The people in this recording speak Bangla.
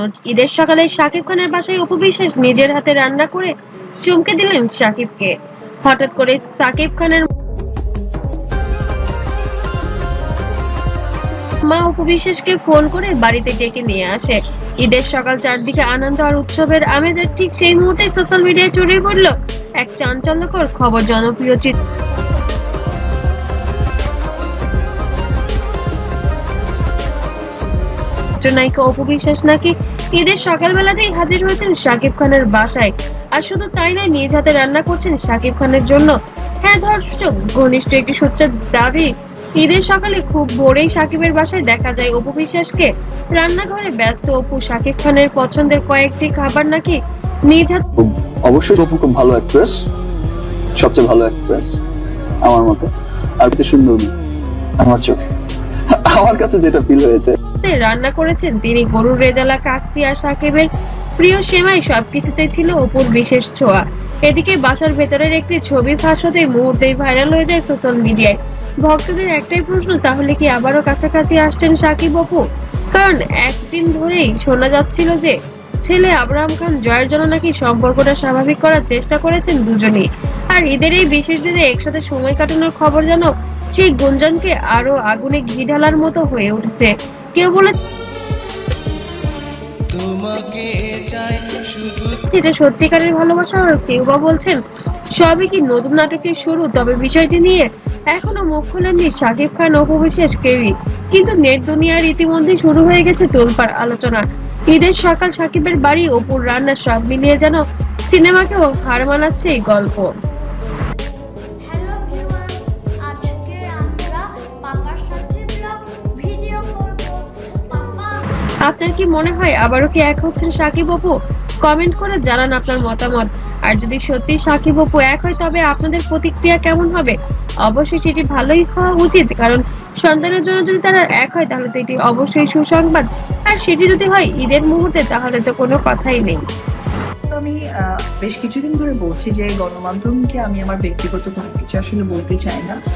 তনুজ। ঈদের সকালে শাকিব খানের বাসায় অপু বিশ্বাস নিজের হাতে রান্না করে চমকে দিলেন শাকিবকে। হঠাৎ করে শাকিব খানের মা অপু বিশ্বাসকে ফোন করে বাড়িতে ডেকে নিয়ে আসে। ঈদের সকাল চারদিকে আনন্দ আর উৎসবের আমেজ, আর ঠিক সেই মুহূর্তে সোশ্যাল মিডিয়ায় ছড়িয়ে পড়ল এক চাঞ্চল্যকর খবর। জনপ্রিয় চিত্রনায়িকা অপু বিশ্বাস নাকি ঈদের সকালবেলাতেই হাজির হয়েছেন শাকিব খানের বাসায়। আর শুধু তাই নয়, নিজ হাতে রান্না করছেন শাকিব খানের জন্য। হ্যাঁ দর্শক, ঘনিষ্ঠ একটি সূত্রের দাবি, ঈদের সকালে খুব ভোরেই শাকিবের বাসায় দেখা যায় অপু বিশ্বাসকে রান্নাঘরে ব্যস্ত। অপু শাকিব খানের পছন্দের কয়েকটি খাবার নাকি নিজ হাতে অবশ্যই অপু খুব ভালো অ্যাক্ট্রেস, সবচেয়ে ভালো অ্যাক্ট্রেস আমার মতে, আর এত সুন্দর আমার চোখে। আমার কাছে যেটা ফিল হয়েছে, রান্না করেছেন তিনি গরুর রেজালা, কাকচি আর শাকিবের প্রিয় সেমাই। সবকিছুতে ছিল অপুর বিশেষ ছোঁয়া। এদিকে বাসার ভেতরের একটি ছবি ফাঁস হতে মুহূর্তেই ভাইরাল হয়ে যায় সোশ্যাল মিডিয়ায়। ভক্তদের একটাই প্রশ্ন, তাহলে কি আবারও কাছাকাছি আসছেন শাকিব অপু? কারণ একদিন ধরেই শোনা যাচ্ছিল যে ছেলে আবরাম খান জয়ের জন্য নাকি সম্পর্কটা স্বাভাবিক করার চেষ্টা করেছেন দুজনেই। আর ঈদের এই বিশেষ দিনে একসাথে সময় কাটানোর খবর যেন সেই গুঞ্জনকে আরো আগুনে ঘি ঢালার মতো হয়ে উঠেছে। কেউ বলে এটা সত্যিকারের ভালোবাসা, আর কেউ বা বলছেন সবই কি নতুন নাটকের শুরু। তবে বিষয়টি নিয়ে এখনো মুখ খোলেননি শাকিব খান, অপু বিশ্বাস কেউই। কিন্তু নেট দুনিয়ার ইতিমধ্যে শুরু হয়ে গেছে তোলপাড় আলোচনা। ঈদের সকাল শাকিবের বাড়ি, অপুর রান্না, সব মিলিয়ে যেন সিনেমাকেও হার মানাচ্ছে এই গল্প। আপনার কি মনে হয় আবারও কি এক হচ্ছেন শাকিব অপু? কমেন্ট করে জানান আপনার মতামত। আর যদি সত্যি শাকিব অপু এক হয়, তবে আপনাদের প্রতিক্রিয়া কেমন হবে? অবশ্যই সেটি ভালোই হওয়া উচিত, কারণ সন্তানের জন্য যদি তারা এক হয় তাহলে তো এটি অবশ্যই সুসংবাদ। আর সেটি যদি হয় ঈদের মুহূর্তে, তাহলে তো কোনো কথাই নেই। আমি বেশ কিছুদিন ধরে বলছি যে গণমাধ্যমকে আমি আমার ব্যক্তিগত কোনো কিছু আসলে বলতে চাই না।